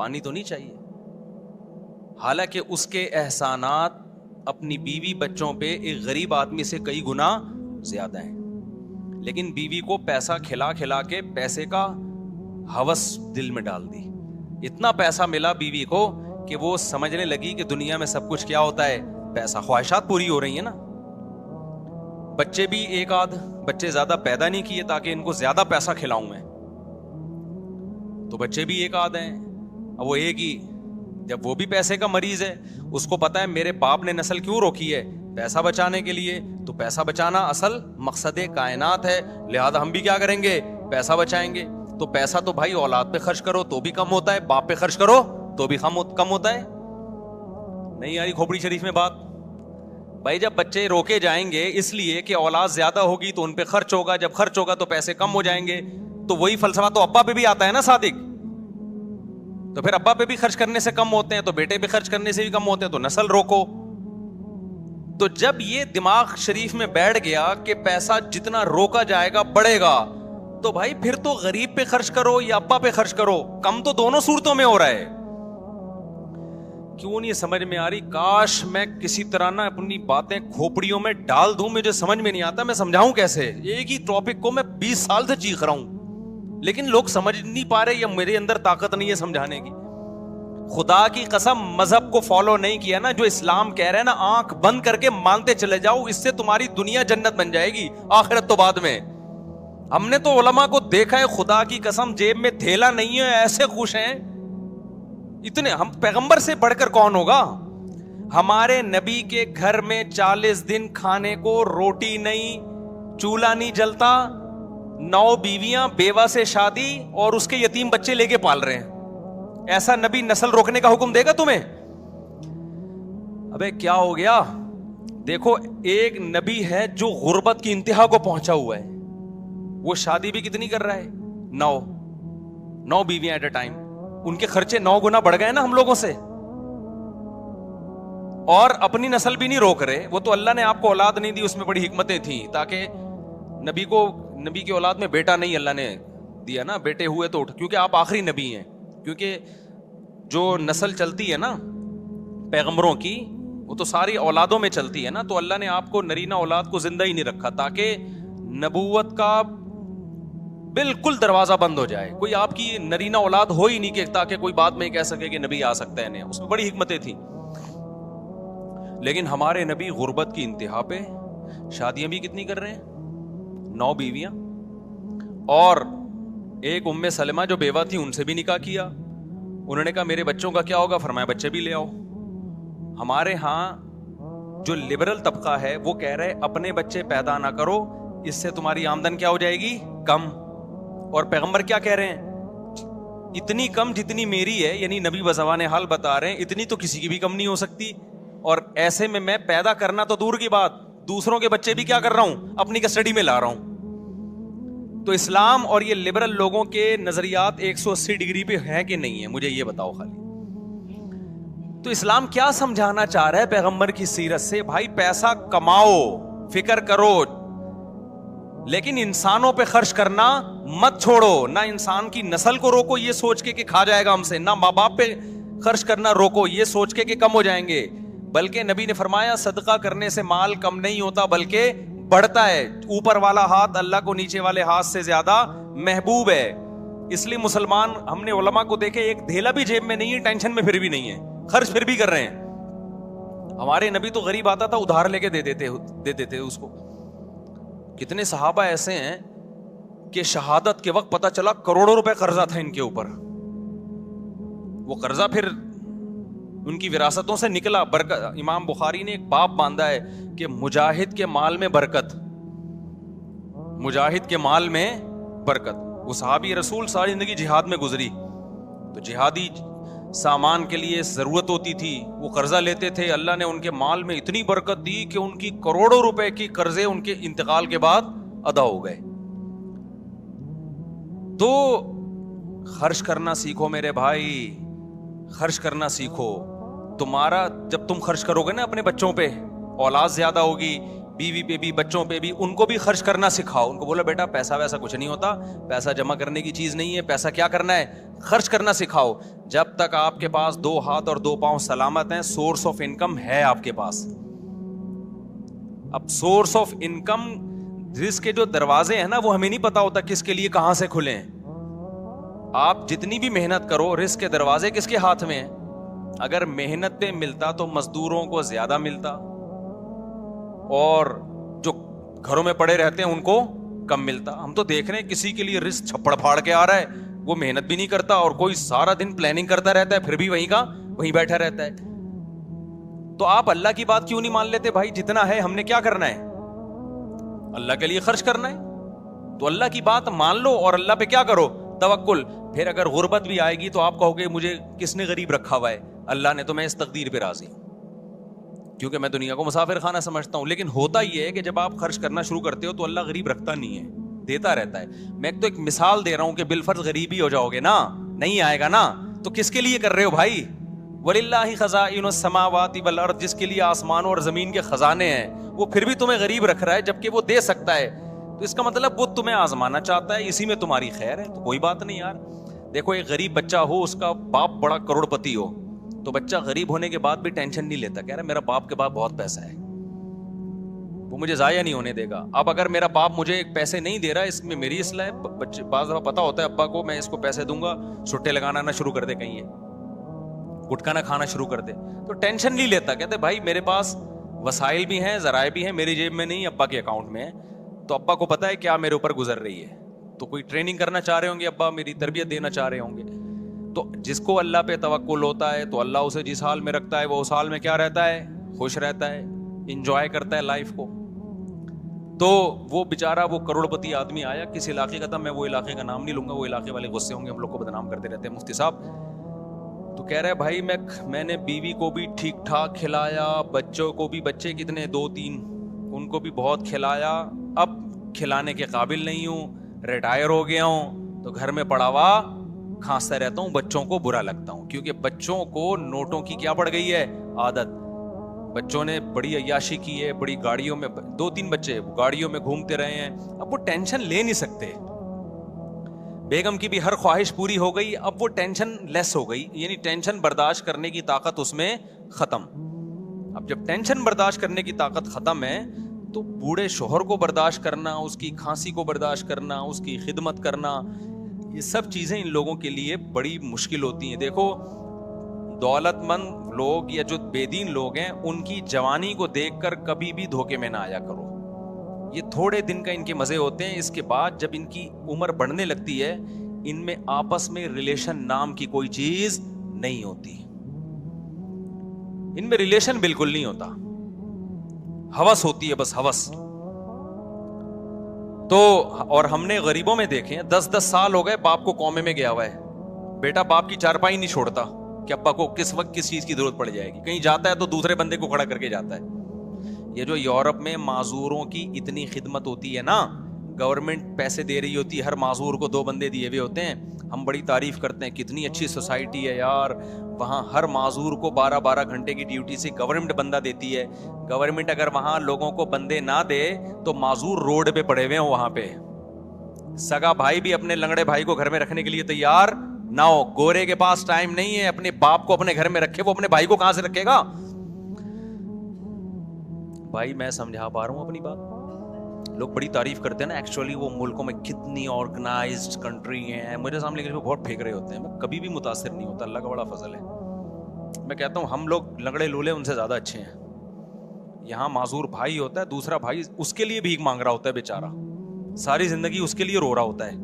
پانی تو نہیں چاہیے. حالانکہ اس کے احسانات اپنی بیوی بچوں پہ ایک غریب آدمی سے کئی گنا زیادہ ہیں. لیکن بیوی کو پیسہ کھلا کھلا کے پیسے کا ہوس دل میں ڈال دی. اتنا پیسہ ملا بیوی کو کہ وہ سمجھنے لگی کہ دنیا میں سب کچھ کیا ہوتا ہے, پیسہ. خواہشات پوری ہو رہی ہیں نا. بچے بھی ایک آدھ بچے زیادہ پیدا نہیں کیے تاکہ ان کو زیادہ پیسہ کھلاؤں میں, تو بچے بھی ایک آدھ ہیں. اب وہ ایک ہی, جب وہ بھی پیسے کا مریض ہے, اس کو پتا ہے میرے باپ نے نسل کیوں روکی ہے, پیسہ بچانے کے لیے. تو پیسہ بچانا اصل مقصد کائنات ہے, لہذا ہم بھی کیا کریں گے, پیسہ بچائیں گے. تو پیسہ تو بھائی اولاد پہ خرچ کرو تو بھی کم ہوتا ہے, باپ پہ خرچ کرو تو بھی کم ہوتا ہے. نہیں آ رہی کھوپڑی شریف میں بات؟ بھائی جب بچے روکے جائیں گے اس لیے کہ اولاد زیادہ ہوگی تو ان پہ خرچ ہوگا, جب خرچ ہوگا تو پیسے کم ہو جائیں گے. تو وہی فلسفہ تو ابا پہ بھی آتا ہے نا صادق. تو پھر ابا پہ بھی خرچ کرنے سے کم ہوتے ہیں تو بیٹے پہ خرچ کرنے سے بھی کم ہوتے ہیں, تو نسل روکو. تو جب یہ دماغ شریف میں بیٹھ گیا کہ پیسہ جتنا روکا جائے گا بڑھے گا, تو بھائی پھر تو غریب پہ خرچ کرو یا ابا پہ خرچ کرو, کم تو دونوں صورتوں میں ہو رہا ہے. کیوں نہیں سمجھ میں آ رہی؟ کاش میں کسی طرح نہ اپنی باتیں کھوپڑیوں میں ڈال دوں, مجھے سمجھ میں نہیں آتا میں سمجھاؤں کیسے. ایک ہی ٹاپک کو میں 20 سال سے چیخ رہا ہوں لیکن لوگ سمجھ نہیں پا رہے, یا میرے اندر طاقت نہیں ہے سمجھانے کی. خدا کی قسم مذہب کو فالو نہیں کیا نا, جو اسلام کہہ رہے ہیں نا آنکھ بند کر کے مانتے چلے جاؤ, اس سے تمہاری دنیا جنت بن جائے گی, آخرت تو بعد میں. ہم نے تو علماء کو دیکھا ہے خدا کی قسم جیب میں تھیلا نہیں ہے, ایسے خوش ہیں اتنے. ہم پیغمبر سے بڑھ کر کون ہوگا؟ ہمارے نبی کے گھر میں 40 دن کھانے کو روٹی نہیں, چولہا نہیں جلتا, 9 بیویاں, بیوہ سے شادی, اور اس کے یتیم بچے لے کے پال رہے ہیں. ایسا نبی نسل روکنے کا حکم دے گا تمہیں؟ ابے کیا ہو گیا؟ دیکھو ایک نبی ہے جو غربت کی انتہا کو پہنچا ہوا ہے, وہ شادی بھی کتنی کر رہا ہے, 9 بیویاں ایٹ اے ٹائم. ان کے خرچے 9 گنا بڑھ گئے نا ہم لوگوں سے, اور اپنی نسل بھی نہیں روک رہے. وہ تو اللہ نے آپ کو اولاد نہیں دی, اس میں بڑی حکمتیں تھیں, تاکہ نبی کی اولاد میں بیٹا نہیں اللہ نے دیا نا, بیٹے ہوئے تو کیونکہ آپ آخری نبی ہیں. کیونکہ جو نسل چلتی ہے نا پیغمبروں کی, وہ تو ساری اولادوں میں چلتی ہے نا. تو اللہ نے آپ کو نرینہ اولاد کو زندہ ہی نہیں رکھا تاکہ نبوت کا بالکل دروازہ بند ہو جائے. کوئی آپ کی نرینہ اولاد ہو ہی نہیں کہ تاکہ کوئی بات میں کہہ سکے کہ نبی آ سکتا ہے نہیں. اس میں بڑی حکمتیں تھیں. لیکن ہمارے نبی غربت کی انتہا پہ, شادیاں بھی کتنی کر رہے ہیں, 9 بیویاں, اور ایک ام سلمہ جو بیوہ تھی ان سے بھی نکاح کیا. انہوں نے کہا میرے بچوں کا کیا ہوگا, فرمایا بچے بھی لے آؤ. ہمارے ہاں جو لبرل طبقہ ہے وہ کہہ رہے اپنے بچے پیدا نہ کرو, اس سے تمہاری آمدن کیا ہو جائے گی, کم. اور پیغمبر کیا کہہ رہے ہیں, اتنی کم جتنی میری ہے, یعنی نبی بزبان حال بتا رہے ہیں اتنی تو کسی کی بھی کم نہیں ہو سکتی. اور ایسے میں پیدا کرنا تو دور کی بات, دوسروں کے بچے بھی کیا کر رہا ہوں, اپنی کسٹڈی میں لا رہا ہوں. تو اسلام اور یہ لبرل لوگوں کے نظریات 180 ڈگری پہ ہیں کہ نہیں ہیں, مجھے یہ بتاؤ خالی. تو اسلام کیا سمجھانا چاہ رہا ہے پیغمبر کی سیرت سے؟ بھائی پیسہ کماؤ, فکر کرو, لیکن انسانوں پہ خرچ کرنا مت چھوڑو. نہ انسان کی نسل کو روکو یہ سوچ کے کہ کھا جائے گا ہم سے, نہ ماں باپ پہ خرچ کرنا روکو یہ سوچ کے کہ کم ہو جائیں گے. بلکہ نبی نے فرمایا صدقہ کرنے سے مال کم نہیں ہوتا بلکہ بڑھتا ہے. اوپر والا ہاتھ اللہ کو نیچے والے ہاتھ سے زیادہ محبوب ہے. اس لیے مسلمان, ہم نے علماء کو دیکھے ایک دھیلا بھی جیب میں نہیں ہے, ٹینشن میں پھر بھی نہیں ہے, خرچ پھر بھی کر رہے ہیں. ہمارے نبی تو غریب آتا تھا ادھار لے کے دے دیتے اس کو. کتنے صحابہ ایسے ہیں کہ شہادت کے وقت پتہ چلا کروڑوں روپے قرضہ تھا ان کے اوپر, وہ قرضہ پھر ان کی وراثتوں سے نکلا. برکت, امام بخاری نے ایک باب باندھا ہے کہ مجاہد کے مال میں برکت, مجاہد کے مال میں برکت. وہ صحابی رسول ساری زندگی جہاد میں گزری, تو جہادی سامان کے لیے ضرورت ہوتی تھی, وہ قرضہ لیتے تھے. اللہ نے ان کے مال میں اتنی برکت دی کہ ان کی کروڑوں روپے کی قرضے ان کے انتقال کے بعد ادا ہو گئے. تو خرچ کرنا سیکھو میرے بھائی, خرچ کرنا سیکھو. تمہارا جب تم خرچ کرو گے نا اپنے بچوں پہ, اولاد زیادہ ہوگی, بیوی پہ بھی, بچوں پہ بھی, ان کو بھی خرچ کرنا سکھاؤ. ان کو بولو بیٹا پیسہ ویسا کچھ نہیں ہوتا, پیسہ جمع کرنے کی چیز نہیں ہے, پیسہ کیا کرنا ہے, خرچ کرنا سکھاؤ. جب تک آپ کے پاس 2 ہاتھ اور 2 پاؤں سلامت ہیں, سورس آف انکم ہے آپ کے پاس. اب سورس آف انکم, رزق کے جو دروازے ہیں نا, وہ ہمیں نہیں پتا ہوتا کس کے لیے کہاں سے کھلے ہیں. آپ جتنی بھی محنت کرو, رزق کے دروازے کس کے ہاتھ میں ہیں. اگر محنت پہ ملتا تو مزدوروں کو زیادہ ملتا, اور جو گھروں میں پڑے رہتے ہیں ان کو کم ملتا. ہم تو دیکھ رہے ہیں کسی کے لیے رزق چھپڑ پھاڑ کے آ رہا ہے, وہ محنت بھی نہیں کرتا, اور کوئی سارا دن پلاننگ کرتا رہتا ہے, پھر بھی وہیں کا وہیں بیٹھا رہتا ہے. تو آپ اللہ کی بات کیوں نہیں مان لیتے بھائی؟ جتنا ہے ہم نے کیا کرنا ہے, اللہ کے لیے خرچ کرنا ہے. تو اللہ کی بات مان لو اور اللہ پہ کیا کرو, توکل. پھر اگر غربت بھی آئے گی تو آپ کہو گے مجھے کس نے غریب رکھا ہوا ہے, اللہ نے, تو میں اس تقدیر پہ راضی ہوں, کیونکہ میں دنیا کو مسافر خانہ سمجھتا ہوں. لیکن ہوتا یہ ہے کہ جب آپ خرچ کرنا شروع کرتے ہو تو اللہ غریب رکھتا نہیں ہے, دیتا رہتا ہے. میں تو ایک مثال دے رہا ہوں کہ بالفرض غریب ہی ہو جاؤ گے نا, نہیں آئے گا نا, تو کس کے لیے کر رہے ہو بھائی؟ وَلِلَّهِ خَزَائِنُ السَّمَاوَاتِ وَالْأَرْضِ, جس کے لیے آسمانوں اور زمین کے خزانے ہیں, وہ پھر بھی تمہیں غریب رکھ رہا ہے جبکہ وہ دے سکتا ہے. تو اس کا مطلب وہ تمہیں آزمانا چاہتا ہے, اسی میں تمہاری خیر ہے. تو کوئی بات نہیں یار. دیکھو ایک غریب بچہ ہو, اس کا باپ بڑا کروڑ پتی ہو, تو بچہ غریب ہونے کے بعد بھی ٹینشن نہیں لیتا, کہہ رہا میرا باپ کے بعد بہت پیسہ ہے, وہ مجھے ضائع نہیں ہونے دے گا. اب اگر میرا باپ مجھے پیسے نہیں دے رہا, اس میں میری اصلاح ہے. بچے بعض دفعہ پتا ہوتا ہے ابا کو, میں اس کو پیسے دوں گا, چھٹے لگانا نہ شروع کر دے, کہیں گٹکا نہ کھانا شروع کر دے, تو ٹینشن نہیں لیتا. کہتے بھائی میرے پاس وسائل بھی ہیں, ذرائع بھی ہیں, میری جیب میں نہیں, ابا کے اکاؤنٹ میں ہے. تو ابا کو پتا ہے کیا میرے اوپر گزر رہی ہے, تو کوئی ٹریننگ کرنا چاہ رہے ہوں گے ابا, میری تربیت دینا چاہ رہے ہوں گے. تو جس کو اللہ پہ توکل ہوتا ہے تو اللہ اسے جس حال میں رکھتا ہے وہ اس حال میں کیا رہتا ہے, خوش رہتا ہے, انجوائے کرتا ہے لائف کو. تو وہ بیچارہ وہ کروڑ پتی آدمی آیا کس علاقے کا تھا, میں وہ علاقے کا نام نہیں لوں گا, وہ علاقے والے غصے ہوں گے, ہم لوگ کو بدنام کرتے رہتے ہیں مفتی صاحب. تو کہہ رہے بھائی میں نے بیوی کو بھی ٹھیک ٹھاک کھلایا, بچوں کو بھی, بچے کتنے 2-3, ان کو بھی بہت کھلایا, اب کھلانے کے قابل نہیں ہوں, ریٹائر ہو گیا ہوں, تو گھر میں پڑا ہوا کھانستا رہتا ہوں, بچوں کو برا لگتا ہوں, کیونکہ بچوں کو نوٹوں کی کیا پڑ گئی ہے عادت. بچوں نے بڑی عیاشی کی ہے, بڑی گاڑیوں میں, 2-3 بچے گاڑیوں میں گھومتے رہے ہیں, اب وہ ٹینشن لے نہیں سکتے. بیگم کی بھی ہر خواہش پوری ہو گئی, اب وہ ٹینشن لیس ہو گئی, یعنی ٹینشن برداشت کرنے کی طاقت اس میں ختم. اب جب ٹینشن برداشت کرنے کی طاقت ختم ہے تو بوڑھے شوہر کو برداشت کرنا, اس کی کھانسی کو برداشت کرنا, اس کی خدمت کرنا, یہ سب چیزیں ان لوگوں کے لیے بڑی مشکل ہوتی ہیں. دیکھو دولت مند لوگ یا جو بے دین لوگ ہیں, ان کی جوانی کو دیکھ کر کبھی بھی دھوکے میں نہ آیا کرو. یہ تھوڑے دن کا ان کے مزے ہوتے ہیں, اس کے بعد جب ان کی عمر بڑھنے لگتی ہے, ان میں آپس میں ریلیشن نام کی کوئی چیز نہیں ہوتی, ان میں ریلیشن بالکل نہیں ہوتا, ہوس ہوتی ہے بس, ہوس. تو اور ہم نے غریبوں میں دیکھے ہیں 10-10 سال ہو گئے باپ کو کومے میں گیا ہوا ہے, بیٹا باپ کی چارپائی نہیں چھوڑتا کہ ابا کو کس وقت کس چیز کی ضرورت پڑ جائے گی. کہیں جاتا ہے تو دوسرے بندے کو کھڑا کر کے جاتا ہے. یہ جو یورپ میں معذوروں کی اتنی خدمت ہوتی ہے نا, گورنمنٹ پیسے دے رہی ہوتی ہے, ہر معذور کو 2 بندے دیے ہوئے ہوتے ہیں, ہم بڑی تعریف کرتے ہیں کتنی اچھی سوسائٹی ہے یار, وہاں ہر معذور کو 12 گھنٹے کی ڈیوٹی سے گورنمنٹ بندہ دیتی ہے. گورنمنٹ اگر وہاں لوگوں کو بندے نہ دے تو معذور روڈ پہ پڑے ہوئے ہیں وہاں پہ. سگا بھائی بھی اپنے لنگڑے بھائی کو گھر میں رکھنے کے لیے تیار نہ ہو, گورے کے پاس ٹائم نہیں ہے اپنے باپ کو اپنے گھر میں رکھے, وہ اپنے بھائی کو کہاں سے رکھے گا. بھائی میں سمجھا پا رہا ہوں اپنی بات؟ لوگ بڑی تعریف کرتے ہیں نا, ایکچولی وہ ملکوں میں کتنی آرگنائزڈ کنٹری ہیں, مجھے سامنے کے بہت پھینک رہے ہوتے ہیں, میں کبھی بھی متاثر نہیں ہوتا, اللہ کا بڑا فضل ہے. میں کہتا ہوں ہم لوگ لنگڑے لولے ان سے زیادہ اچھے ہیں. یہاں معذور بھائی ہوتا ہے, دوسرا بھائی اس کے لیے بھیک مانگ رہا ہوتا ہے بیچارہ, ساری زندگی اس کے لیے رو رہا ہوتا ہے.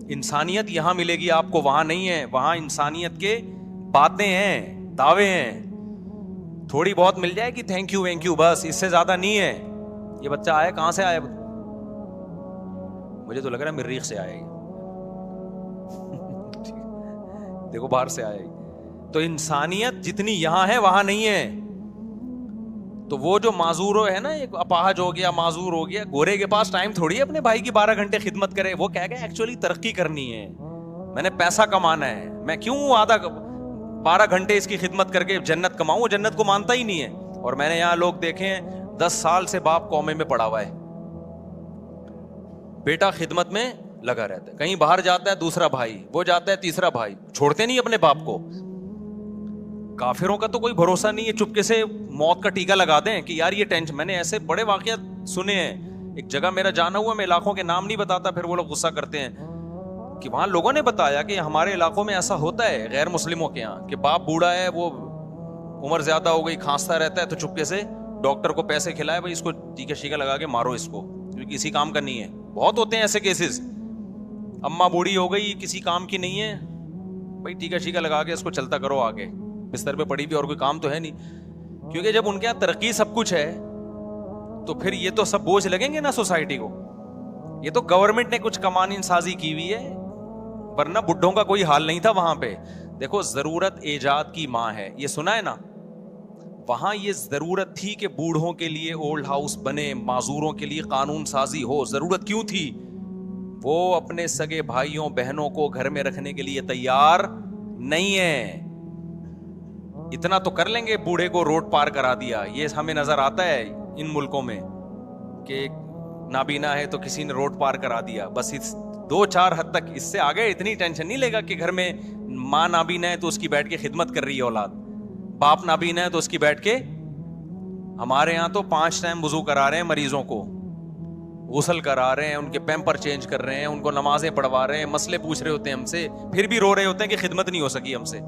انسانیت یہاں ملے گی آپ کو, وہاں نہیں ہے. وہاں انسانیت کے باتیں ہیں, دعوے ہیں, تھوڑی بہت مل جائے گی تھینک یو بس, اس سے زیادہ نہیں ہے. یہ بچہ آیا کہاں سے آیا؟ مجھے تو لگ رہا ہے مریخ سے آئے گی, دیکھو باہر سے آئے گی. تو انسانیت جتنی یہاں ہے وہاں نہیں ہے. تو وہ جو معذور ہے نا, ایک اپاہج ہو گیا, معذور ہو گیا, گورے کے پاس ٹائم تھوڑی ہے اپنے بھائی کی 12 گھنٹے خدمت کرے. وہ کہہ گیا ایکچولی ترقی کرنی ہے, میں نے پیسہ کمانا ہے, میں کیوں آدھا 12 گھنٹے اس کی خدمت کر کے جنت کماؤں. وہ جنت کو مانتا ہی نہیں ہے. اور میں نے یہاں لوگ دیکھے ہیں 10 سال سے باپ کومے میں پڑا ہوا ہے, بیٹا خدمت میں لگا رہتا ہے, کہیں باہر جاتا ہے دوسرا بھائی, وہ جاتا ہے تیسرا بھائی, چھوڑتے نہیں اپنے باپ کو. کافروں کا تو کوئی بھروسہ نہیں ہے, چپکے سے موت کا ٹیکا لگا دیں کہ یار یہ ٹینشن. میں نے ایسے بڑے واقعات سنے ہیں. ایک جگہ میرا جانا ہوا, میں علاقوں کے نام نہیں بتاتا, پھر وہ لوگ غصہ کرتے ہیں, کہ وہاں لوگوں نے بتایا کہ ہمارے علاقوں میں ایسا ہوتا ہے غیر مسلموں کے یہاں, کہ باپ بوڑھا ہے, وہ عمر زیادہ ہو گئی, کھانستا رہتا ہے, تو چپکے سے ڈاکٹر کو پیسے کھلائے, بھائی اس کو ٹیکا شیکا لگا کے مارو اس کو, کیونکہ کسی کام کا نہیں ہے. بہت ہوتے ہیں ایسے کیسز. اماں بوڑھی ہو گئی, کسی کام کی نہیں ہے, بھائی ٹیکا شیکا لگا کے اس کو چلتا کرو آگے, بستر پہ پڑی بھی اور کوئی کام تو ہے نہیں. کیونکہ جب ان کے یہاں ترقی سب کچھ ہے تو پھر یہ تو سب بوجھ لگیں گے نا سوسائٹی کو. یہ تو گورنمنٹ نے کچھ کمانین سازی کی ہوئی ہے, ورنہ بڈھوں کا کوئی حال نہیں تھا وہاں پہ. دیکھو ضرورت ایجاد کی ماں ہے, یہ سنا ہے نا. وہاں یہ ضرورت تھی کہ بوڑھوں کے لیے اولڈ ہاؤس بنے, معذوروں کے لیے قانون سازی ہو. ضرورت کیوں تھی؟ وہ اپنے سگے بھائیوں بہنوں کو گھر میں رکھنے کے لیے تیار نہیں ہے. اتنا تو کر لیں گے, بوڑھے کو روڈ پار کرا دیا. یہ ہمیں نظر آتا ہے ان ملکوں میں کہ نابینا ہے تو کسی نے روڈ پار کرا دیا, بس 2-4 حد تک. اس سے آگے اتنی ٹینشن نہیں لے گا کہ گھر میں ماں نابینا ہے تو اس کی بیٹھ کے خدمت کر رہی ہے اولاد, باپ نابینا ہے تو اس کی بیٹھ کے. ہمارے یہاں تو 5 ٹائم وضو کرا رہے ہیں مریضوں کو, غسل کرا رہے ہیں, ان کے پیمپر چینج کر رہے ہیں, ان کو نمازیں پڑھوا رہے ہیں, مسئلے پوچھ رہے ہوتے ہیں ہم سے, پھر بھی رو رہے ہوتے ہیں کہ خدمت نہیں ہو سکی ہم سے.